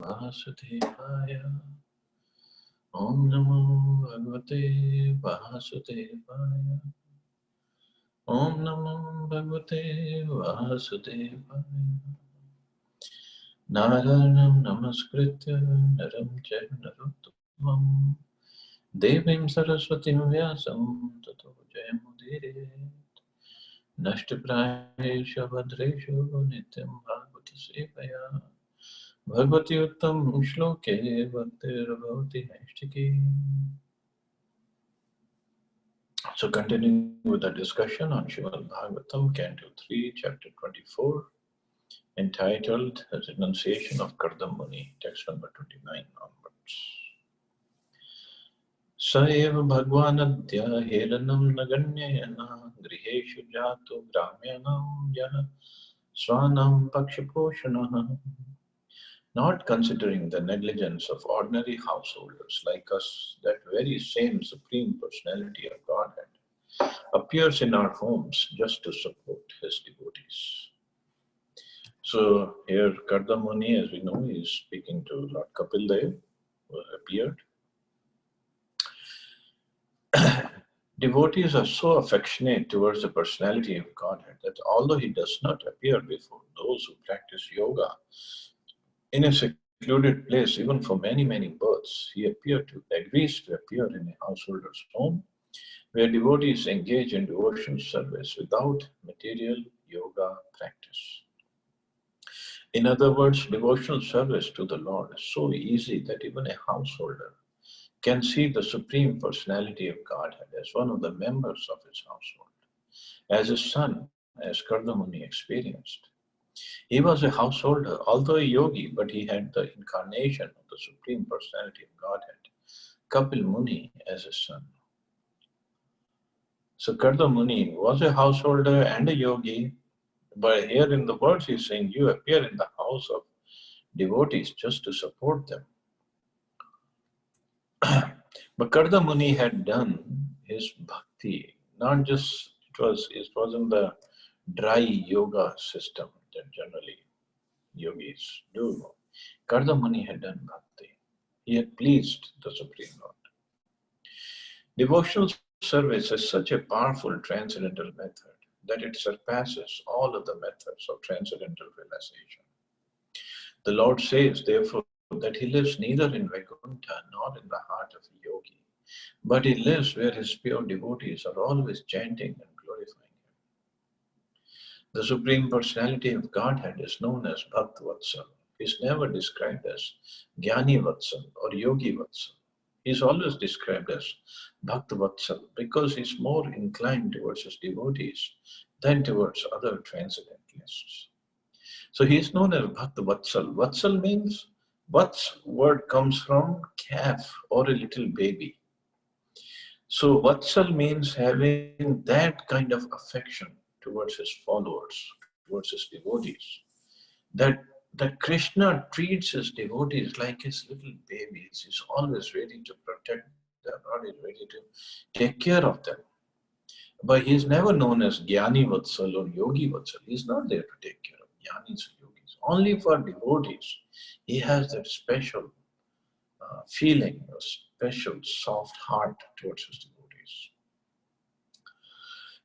Vasudevaya. Om Namo Bhagavate Vasudevaya. Om Namo Bhagavate Vasudevaya. Narayanam Namaskritya Naram Chaiva Narottamam Devim Saraswatim Vyasam Tato Jayamudire Nashtaprayesha Bhadreshu Nityam Bhagavata Sevaya Bhagavati Uttam Shloke Bhaktir Bhavati Naishtiki. So continuing with the discussion on Srimad Bhagavatam, Canto 3, Chapter 24, entitled Renunciation of Kardam Muni, text number 29 onwards. Sa eva bhagvanadya heranam naganyayana griheshu jato gramyanam yaha swanam pakshaposhanaha. Not considering the negligence of ordinary householders like us, that very same Supreme Personality of Godhead appears in our homes just to support his devotees. So here Kardam Muni, as we know, is speaking to Lord Kapil Dev, who appeared. Devotees are so affectionate towards the personality of Godhead that although he does not appear before those who practice yoga in a secluded place, even for many, many births, he agrees to appear in a householder's home where devotees engage in devotional service without material yoga practice. In other words, devotional service to the Lord is so easy that even a householder can see the Supreme Personality of Godhead as one of the members of his household, as his son, as Kardamuni experienced. He was a householder, although a yogi, but he had the incarnation of the Supreme Personality of Godhead, Kapil Muni, as his son. So Kardamuni was a householder and a yogi, but here in the words he's saying, you appear in the house of devotees just to support them. But Kardamuni had done his bhakti, not just, it wasn't the dry yoga system that generally yogis do. Kardamuni had done bhakti. He had pleased the Supreme Lord. Devotional service is such a powerful transcendental method that it surpasses all of the methods of transcendental realization. The Lord says, therefore, that he lives neither in Vaikuntha nor in the heart of a yogi, but he lives where his pure devotees are always chanting and glorifying him. The Supreme Personality of Godhead is known as Bhakt Vatsal. He is never described as Jnani Vatsal or Yogi Vatsal. He is always described as Bhakt Vatsal because he is more inclined towards his devotees than towards other transcendentalists. So he is known as Bhakt Vatsal. Vatsal means, Vats word comes from calf or a little baby. So Vatsal means having that kind of affection towards his followers, towards his devotees, that Krishna treats his devotees like his little babies. He's always ready to protect them, always ready to take care of them. But he is never known as Jnani Vatsal or Yogi Vatsal. He is not there to take care of Jnanis or Yogis. Only for devotees, he has that special feeling, a special soft heart towards his devotees.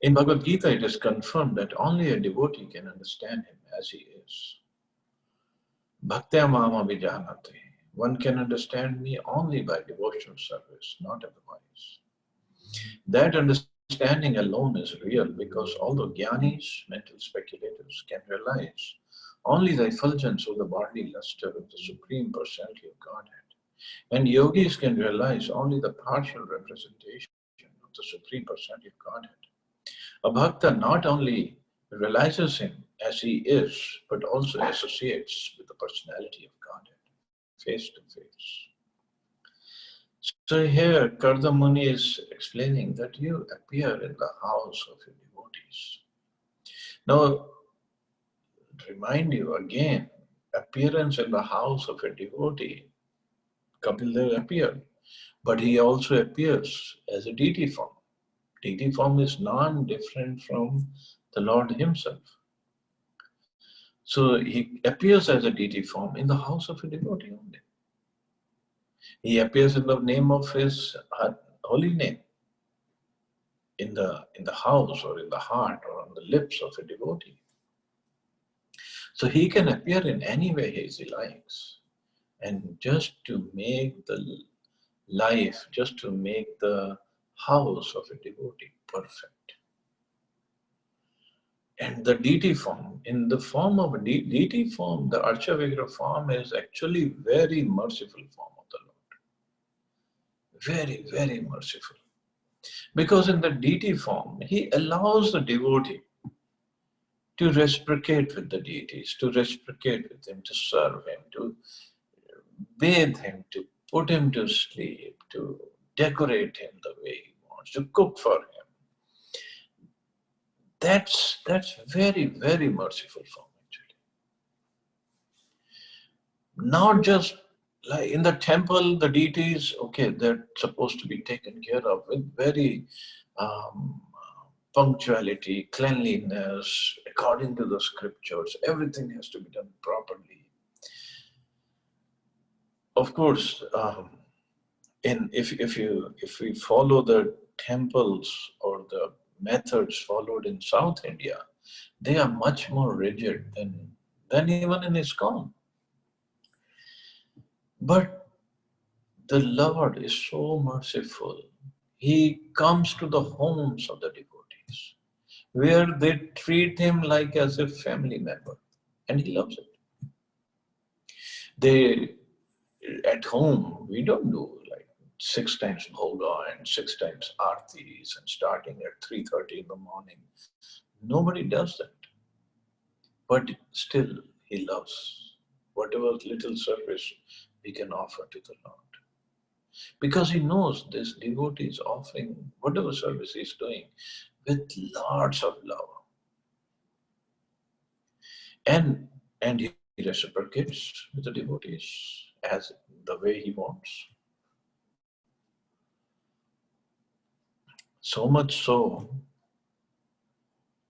In Bhagavad Gita, it is confirmed that only a devotee can understand him as he is. Bhaktya mama vijanate. One can understand me only by devotional service, not otherwise. That understanding alone is real because although jnanis, mental speculators, can realize only the effulgence of the bodily luster of the Supreme Personality of Godhead, and yogis can realize only the partial representation of the Supreme Personality of Godhead, a bhakta not only realizes him as he is, but also associates with the personality of Godhead, face to face. So here, Kardam Muni is explaining that you appear in the house of your devotees. Now, to remind you again, appearance in the house of a devotee, Kapil Dev appeared, but he also appears as a deity form. Deity form is non-different from the Lord himself. So he appears as a deity form in the house of a devotee only. He appears in the name of his holy name, in the house or in the heart or on the lips of a devotee. So he can appear in any way he likes. And just to make the life, just to make the house of a devotee perfect. And the deity form, in the form of a deity form, the Archa Vigraha form is actually very merciful form of the Lord. Very, very merciful. Because in the deity form, he allows the devotee to reciprocate with the deities, to reciprocate with him, to serve him, to bathe him, to put him to sleep, to decorate him the way he wants, to cook for him. That's very, very merciful form actually. Not just like in the temple, the deities, okay, they're supposed to be taken care of with very um, punctuality, cleanliness, according to the scriptures. Everything has to be done properly. Of course, if we follow the temples or the methods followed in South India, they are much more rigid than even in ISKCON. But the Lord is so merciful. He comes to the homes of the devotees, where they treat him like as a family member, and he loves it. They, at home, we don't do like 6 times bhoga and 6 times artis and starting at 3:30 in the morning. Nobody does that. But still, he loves whatever little service we can offer to the Lord. Because he knows this devotee is offering whatever service he's doing with lots of love. And he reciprocates with the devotees as the way he wants. So much so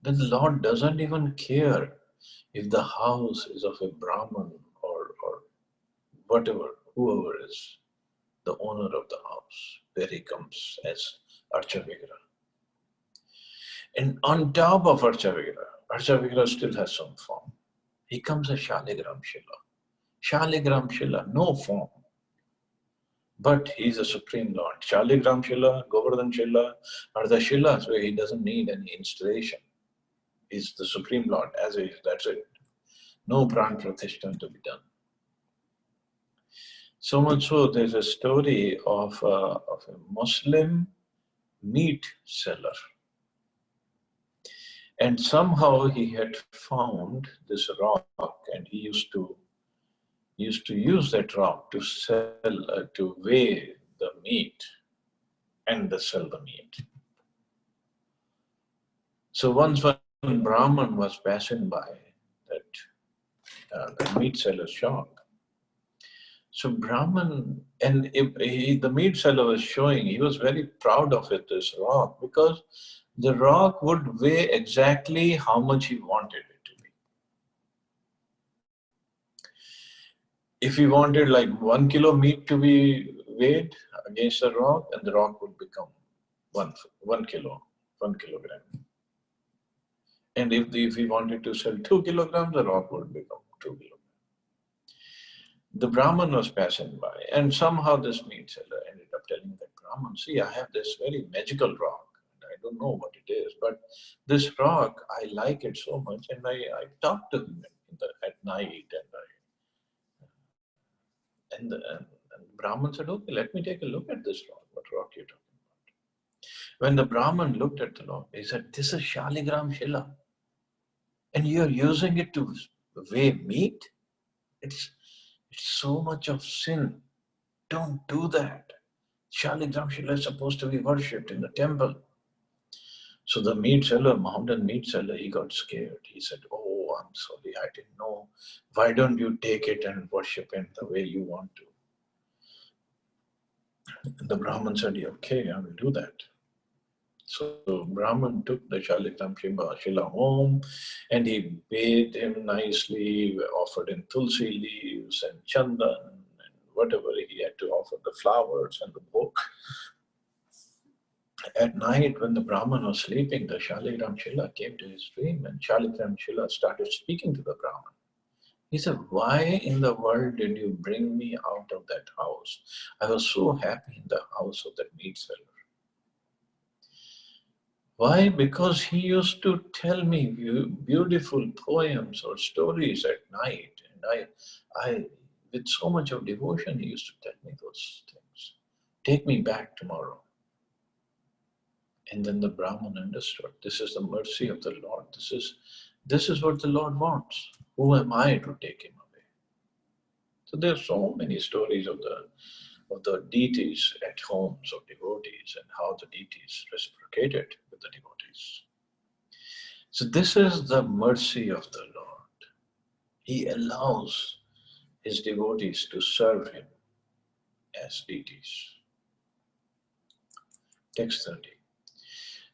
that the Lord doesn't even care if the house is of a Brahmin or whatever, whoever is the owner of the house, where he comes as Archa Vigraha. And on top of Archa Vigraha still has some form. He comes as Shaligram Shila. Shaligram Shila, no form. But he is a Supreme Lord. Shaligram Shila, Govardhan Shila are the Shilas where he doesn't need any installation. He's the Supreme Lord as is, that's it. No Pran Pratishtha to be done. So much so, there's a story of a Muslim meat seller. And somehow he had found this rock, and he used to use that rock to sell, to weigh the meat and sell the meat. So once one Brahman was passing by the meat seller's shop. So Brahman, and the meat seller was showing, he was very proud of it, this rock, because the rock would weigh exactly how much he wanted it to be. If he wanted like 1 kilo meat to be weighed against the rock, and the rock would become 1 kilogram. And if he wanted to sell 2 kilograms, the rock would become 2 kilograms. The Brahman was passing by, and somehow this meat seller ended up telling that Brahman, see, I have this very magical rock, and I don't know what it is, but this rock, I like it so much, and I talk to him at night, and the Brahman said, okay, let me take a look at this rock, what rock you're talking about. When the Brahman looked at the rock, he said, this is Shaligram Shila, and you're using it to weigh meat? It's so much of sin. Don't do that. Shaligram Shila is supposed to be worshipped in the temple. So the meat seller, Mohammedan meat seller, he got scared. He said, oh, I'm sorry, I didn't know. Why don't you take it and worship him the way you want to? And the Brahman said, okay, I will do that. So Brahman took the Shalikram Shila home and he bathed him nicely, offered him tulsi leaves and chandan and whatever he had to offer, the flowers and the book. At night, when the Brahman was sleeping, the Shalikram Shila came to his dream and Shalikram Shila started speaking to the Brahman. He said, "Why in the world did you bring me out of that house? I was so happy in the house of that meat seller. Why? Because he used to tell me beautiful poems or stories at night. And with so much of devotion, he used to tell me those things. Take me back tomorrow." And then the Brahman understood, this is the mercy of the Lord. This is what the Lord wants. Who am I to take him away? So there are so many stories of the deities at homes of devotees and how the deities reciprocated with the devotees. So this is the mercy of the Lord. He allows his devotees to serve him as deities. Text 30.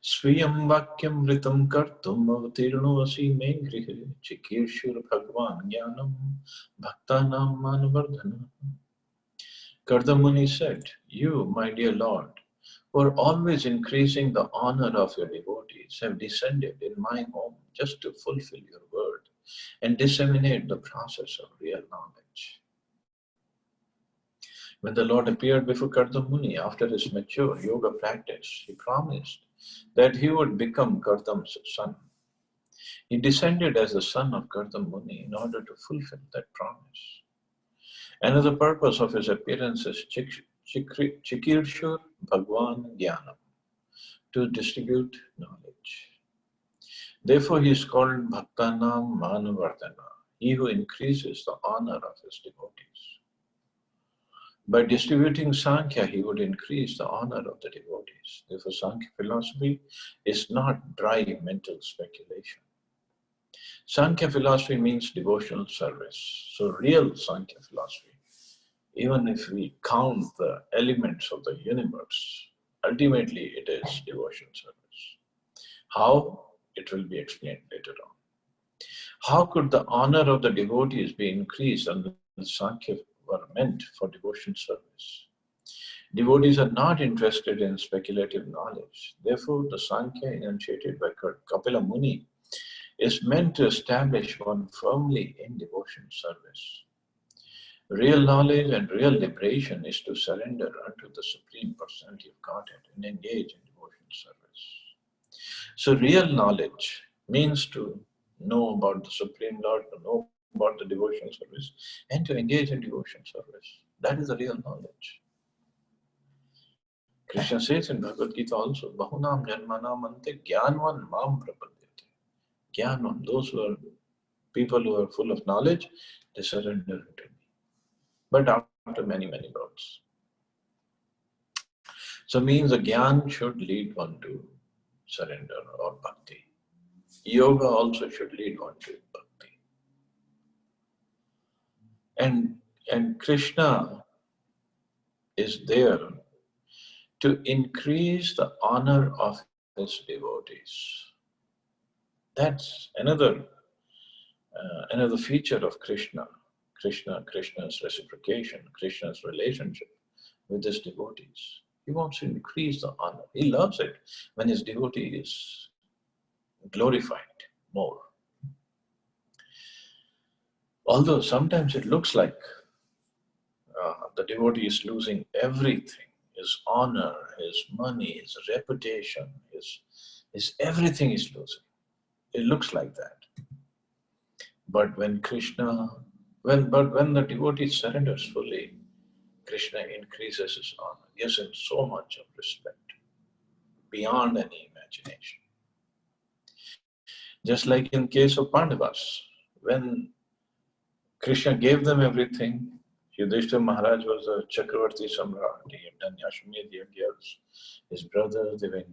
Swiyam vakyam ritam kartum avatirno asi me grihe chikirshur bhagwan jnanam bhaktanam manavardhana. Kardamuni said, "You, my dear Lord, who are always increasing the honor of your devotees, have descended in my home just to fulfill your word and disseminate the process of real knowledge." When the Lord appeared before Kardamuni after his mature yoga practice, he promised that he would become Kardam's son. He descended as the son of Kardamuni in order to fulfill that promise. Another purpose of his appearance is Chikirshur Bhagwan Jnanam, to distribute knowledge. Therefore, he is called Bhaktanam Manavardhana, he who increases the honor of his devotees. By distributing Sankhya, he would increase the honor of the devotees. Therefore, Sankhya philosophy is not dry mental speculation. Sankhya philosophy means devotional service. So, real Sankhya philosophy, even if we count the elements of the universe, ultimately it is devotional service. How? It will be explained later on. How could the honor of the devotees be increased unless Sankhya were meant for devotional service? Devotees are not interested in speculative knowledge. Therefore, the Sankhya enunciated by Kapila Muni is meant to establish one firmly in devotional service. Real knowledge and real liberation is to surrender unto the Supreme Personality of Godhead and engage in devotional service. So real knowledge means to know about the Supreme Lord, to know about the devotional service, and to engage in devotional service. That is the real knowledge. Krishna says in Bhagavad Gita also, Bahunam Janmanam Ante Jnanvan Mam Prapadyate. Jnanvan, those who are people who are full of knowledge, they surrender to me. But after many, many births. So means the Jnana should lead one to surrender or bhakti. Yoga also should lead one to bhakti. And Krishna is there to increase the honor of his devotees. That's another feature of Krishna. Krishna's reciprocation, Krishna's relationship with his devotees. He wants to increase the honor. He loves it when his devotee is glorified more. Although sometimes it looks like the devotee is losing everything, his honor, his money, his reputation, his everything is losing. It looks like that. But when the devotee surrenders fully, Krishna increases his honor, gives him so much of respect, beyond any imagination. Just like in case of Pandavas, when Krishna gave them everything, Yudhishthira Maharaj was a Chakravarti Samrat. He had done Ashwamedh Yagyas. His brothers, they were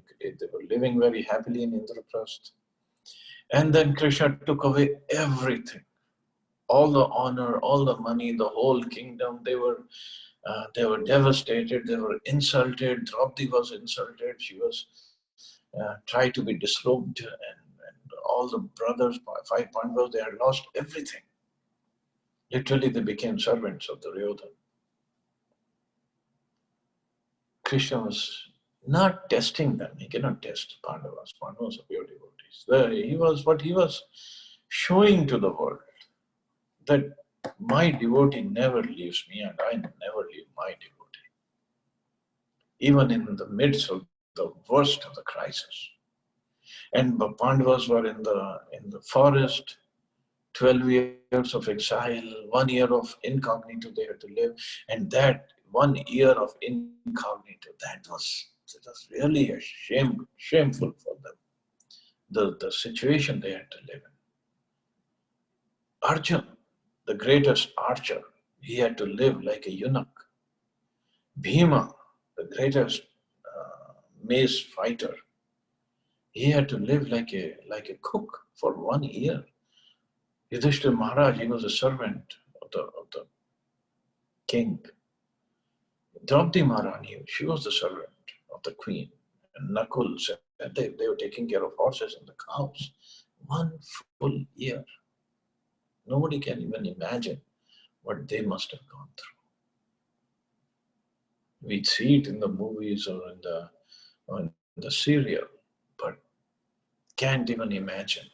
living very happily in Indraprastha. And then Krishna took away everything. All the honor, all the money, the whole kingdom. They were devastated. They were insulted. Draupadi was insulted. She was tried to be disrobed, and all the brothers, 5 Pandavas, they had lost everything. Literally, they became servants of Duryodhana. Krishna was not testing them. He cannot test Pandavas. Pandavas are pure devotees. He was showing to the world that my devotee never leaves me and I never leave my devotee. Even in the midst of the worst of the crisis. And the Pandavas were in the forest, 12 years of exile, 1 year of incognito they had to live, and that 1 year of incognito, that was really a shameful for them. The situation they had to live in. Arjun, the greatest archer, he had to live like a eunuch. Bhima, the greatest mace fighter, he had to live like a cook for 1 year. Yudhishthira Maharaj, he was a servant of the king. Draupadi Maharani, she was the servant of the queen. And Nakul said they were taking care of horses and the cows. 1 full year. Nobody can even imagine what they must have gone through. We see it in the movies or in the serial, but can't even imagine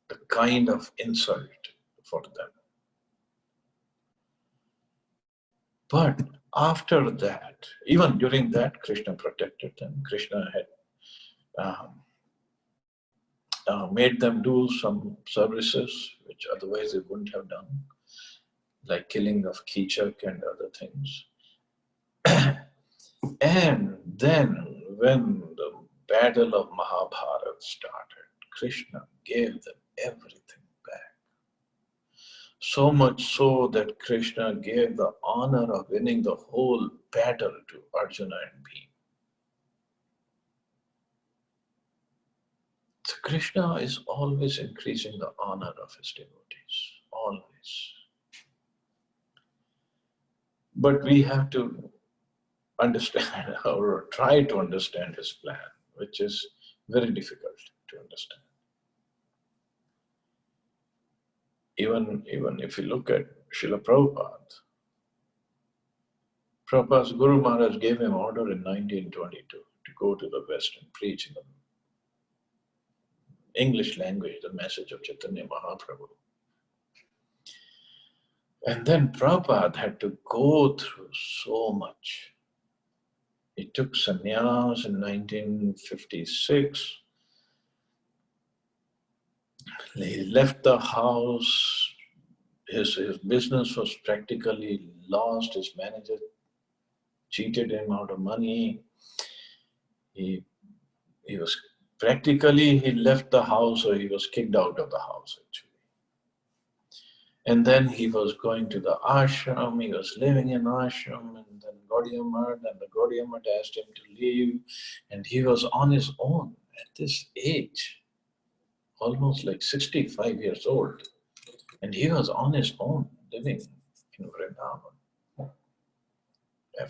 the kind of insult for them. But after that, even during that, Krishna protected them. Krishna had made them do some services which otherwise they wouldn't have done, like killing of Kichak and other things. And then when the battle of Mahabharata started, Krishna gave them everything back. So much so that Krishna gave the honor of winning the whole battle to Arjuna and Bhima. So Krishna is always increasing the honor of his devotees, always. But we have to understand or try to understand his plan, which is very difficult to understand. Even if you look at Srila Prabhupada's Guru Maharaj gave him order in 1922 to go to the West and preach in the English language, the message of Chaitanya Mahaprabhu. And then Prabhupada had to go through so much. He took sannyas in 1956. He left the house. His business was practically lost. His manager cheated him out of money. He was practically, he left the house, or he was kicked out of the house actually. And then he was going to the ashram, he was living in ashram, and then Gaudiya Math, and the Gaudiya Math asked him to leave, and he was on his own at this age, almost like 65 years old, and he was on his own living in Vrindavan.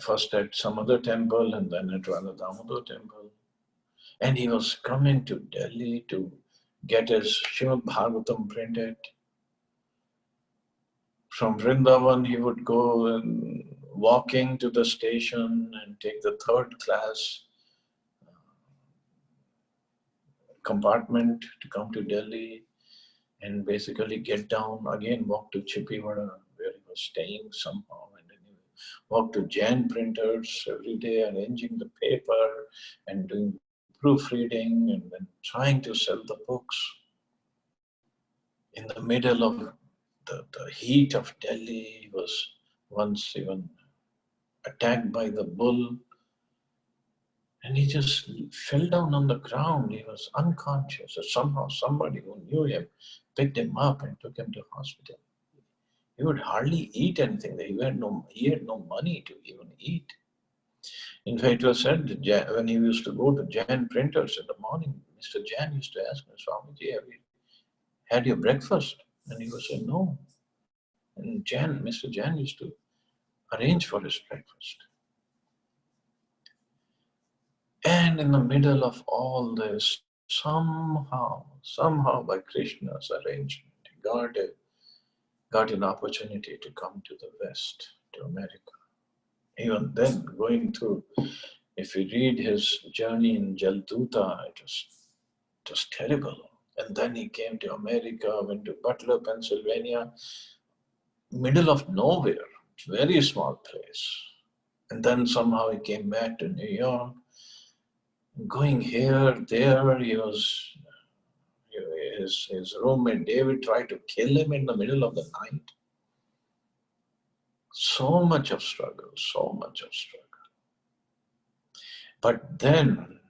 First at some other temple, and then at Radha Damodar temple. And he was coming to Delhi to get his Srimad Bhagavatam printed. From Vrindavan, he would go and walking to the station and take the 3rd class compartment to come to Delhi, and basically get down again, walk to Chippiwada, where he was staying somehow, and then he walk to Jan printers every day, arranging the paper and doing proofreading, and then trying to sell the books. In the middle of the heat of Delhi, he was once even attacked by the bull, and he just fell down on the ground. He was unconscious. So somehow somebody who knew him picked him up and took him to hospital. He would hardly eat anything. He had no money to even eat. In fact, it was said that when he used to go to Jan printers in the morning, Mr. Jan used to ask him, Swamiji, have you had your breakfast? And he would say, no. And Mr. Jan used to arrange for his breakfast. And in the middle of all this, somehow by Krishna's arrangement, got an opportunity to come to the West, to America. Even then, going through, if you read his journey in Jalduta, it was terrible. And then he came to America, went to Butler, Pennsylvania, middle of nowhere, very small place. And then somehow he came back to New York, going here, there. His roommate David tried to kill him in the middle of the night. So much of struggle, so much of struggle. But then,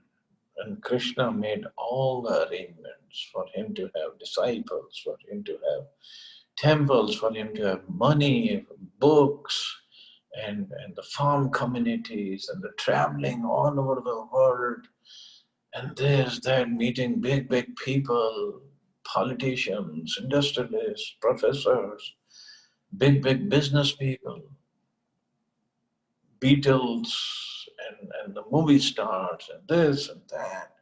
when Krishna made all the arrangements for him to have disciples, for him to have temples, for him to have money, books, and the farm communities, and the traveling all over the world, and this, that, meeting big people, politicians, industrialists, professors, big business people, Beatles, and the movie stars, and this and that.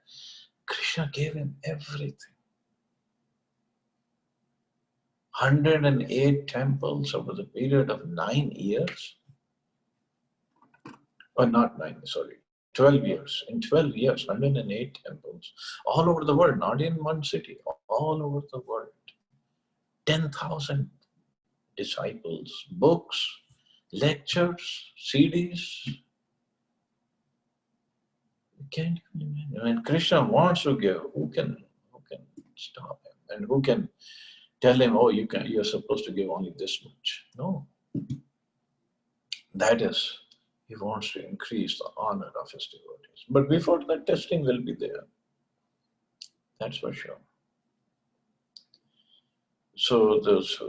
Krishna gave him everything. 108 temples over the period of 9 years. Or not 9, sorry, 12 years. In 12 years, 108 temples all over the world, not in one city, all over the world. 10,000 disciples, books, lectures, CDs. You can't even imagine. When Krishna wants to give, who can stop him? And who can tell him, oh, you're supposed to give only this much? No. That is, he wants to increase the honor of his devotees. But before that, testing will be there. That's for sure. So those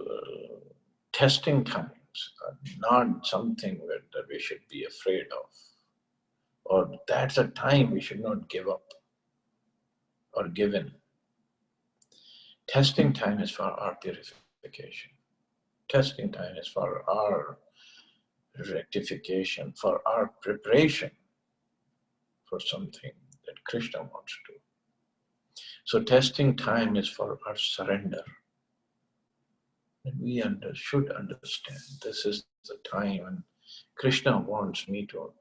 testing times are not something that we should be afraid of. Or that's a time we should not give up or give in. Testing time is for our purification. Testing time is for our rectification, for our preparation for something that Krishna wants to do. So testing time is for our surrender. And we should understand this is the time when Krishna wants me to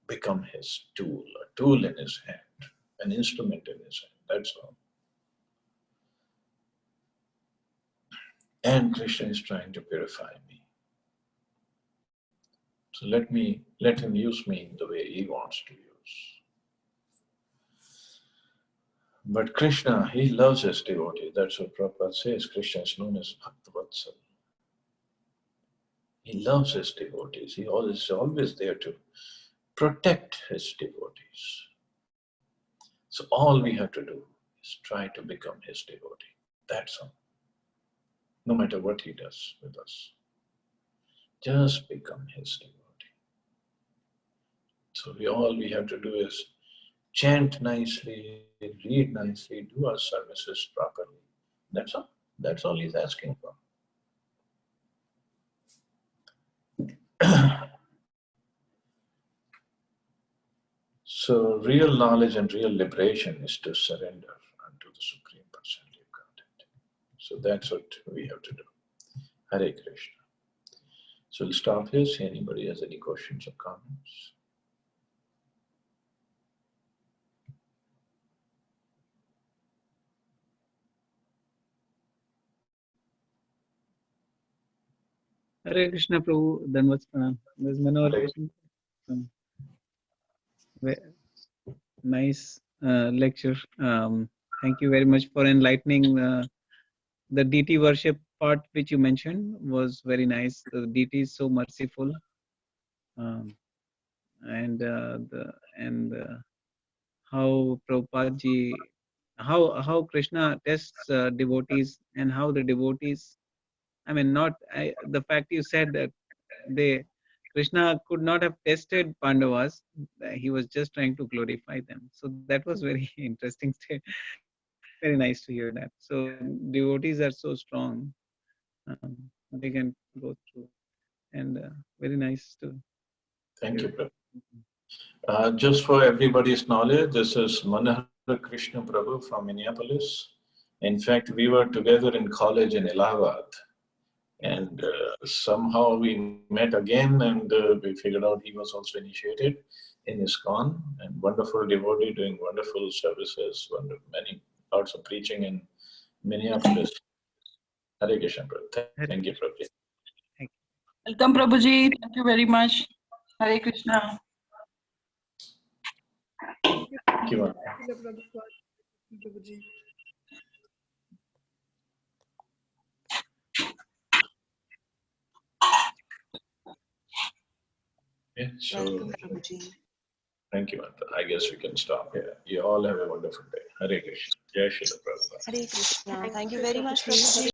become his tool, a tool in his hand, an instrument in his hand, that's all. And Krishna is trying to purify me. So let him use me in the way he wants to use. But Krishna, he loves his devotee. That's what Prabhupada says. Krishna is known as Bhaktavatsal. He loves his devotees. He is always there to protect his devotees. So all we have to do is try to become his devotee. That's all. No matter what he does with us. Just become his devotee. So all we have to do is chant nicely, read nicely, do our services properly. That's all. That's all he's asking for. So real knowledge and real liberation is to surrender unto the Supreme Personality of Godhead. So that's what we have to do. Hare Krishna. So we'll stop here. See anybody has any questions or comments. Hare Krishna Prabhu, Dhanvat Pranam. There's Manohar Krishna. Nice lecture. Thank you very much for enlightening. The deity worship part which you mentioned was very nice. The deity is so merciful, and how Prabhupada ji, how Krishna tests devotees, and how the devotees. I mean, the fact you said that Krishna could not have tested Pandavas. He was just trying to glorify them. So that was very interesting. Very nice to hear that. So devotees are so strong. They can go through, and very nice to. Thank you, Prabhu. Just for everybody's knowledge, this is Manohar Krishna Prabhu from Minneapolis. In fact, we were together in college in Allahabad, and somehow we met again, and we figured out he was also initiated in ISKCON, and wonderful devotee doing wonderful services, many lots of preaching in Minneapolis. Hare Krishna, Prabhu. Thank you, Prabhu. Welcome, Prabhuji. Thank you very much. Hare Krishna. Thank you, ma'am. Prabhuji. Yeah, so Welcome, Prabhuji. thank you, Manta. I guess we can stop here. You all have a wonderful day. Hare Krishna. Jai Shri Prabhupada. Hare Krishna. Thank you very much, Prabhuji.